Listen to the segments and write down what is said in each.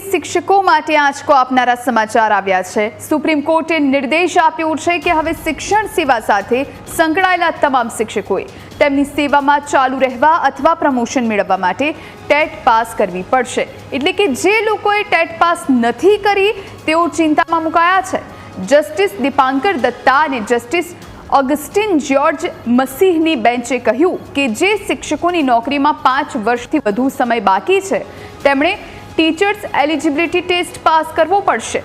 શિક્ષકો માટે આંચકો આપનારા સમાચાર આવ્યા છે। સુપ્રીમ કોર્ટે નિર્દેશ આપ્યો છે કે હવે શિક્ષણ સેવા સાથે સંકળાયેલા તમામ શિક્ષકોએ તેમની સેવામાં ચાલુ રહેવા અથવા પ્રમોશન મેળવવા માટે ટેટ પાસ કરવી પડશે। એટલે કે જે લોકોએ ટેટ પાસ નથી કરી તેઓ ચિંતામાં મુકાયા છે। જસ્ટિસ દીપાંકર દત્તા અને જસ્ટિસ ઓગસ્ટિન જ્યોર્જ મસીહની બેન્ચે કહ્યું કે જે શિક્ષકોની નોકરીમાં 5 વર્ષથી વધુ સમય બાકી છે તેમણે ટીચર્સ એલિજિબિલિટી ટેસ્ટ પાસ કરવો પડશે।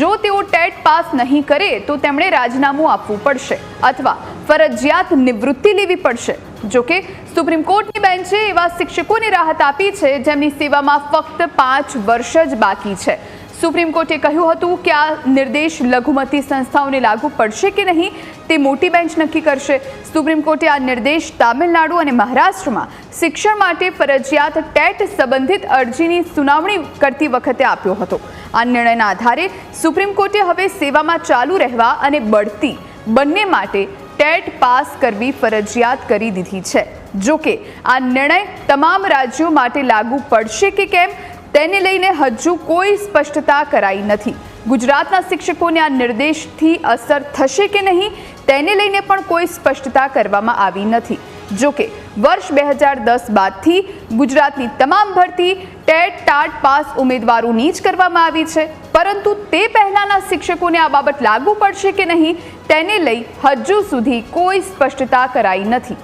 જો તેઓ ટેટ પાસ નહીં કરે તો તેમણે રાજીનામું આપવું પડશે અથવા ફરજિયાત નિવૃત્તિ લેવી પડશે। જો કે સુપ્રીમ કોર્ટની બેન્ચે એવા શિક્ષકોને રાહત આપી છે જેમની સેવામાં ફક્ત 5 વર્ષ જ બાકી છે। સુપ્રીમ કોર્ટે કહ્યું હતું કે આ નિર્દેશ લઘુમતી સંસ્થાઓને લાગુ પડશે કે નહીં તે મોટી બેન્ચ નક્કી કરશે। સુપ્રીમ કોર્ટે આ નિર્દેશ તામિલનાડુ અને મહારાષ્ટ્રમાં શિક્ષણ માટે ફરજિયાત ટેટ સંબંધિત અરજીની સુનાવણી કરતી વખતે આપ્યો હતો। આ નિર્ણયના આધારે સુપ્રીમ કોર્ટે હવે સેવામાં ચાલુ રહેવા અને બઢતી બંને માટે ટેટ પાસ કરવી ફરજિયાત કરી દીધી છે। જો કે આ નિર્ણય તમામ રાજ્યો માટે લાગુ પડશે કે કેમ તેને લઈને હજુ કોઈ સ્પષ્ટતા કરાઈ નથી। ગુજરાતના શિક્ષકોને આ નિર્દેશથી અસર થશે કે નહીં તેને લઈને પણ કોઈ સ્પષ્ટતા કરવામાં આવી નથી। જો કે વર્ષ 2010 બાદથી ગુજરાતની તમામ ભરતી ટેટ ટાટ પાસ ઉમેદવારોની જ કરવામાં આવી છે, પરંતુ તે પહેલાના શિક્ષકોને આ બાબત લાગુ પડશે કે નહીં તેને લઈ હજુ સુધી કોઈ સ્પષ્ટતા કરાઈ નથી।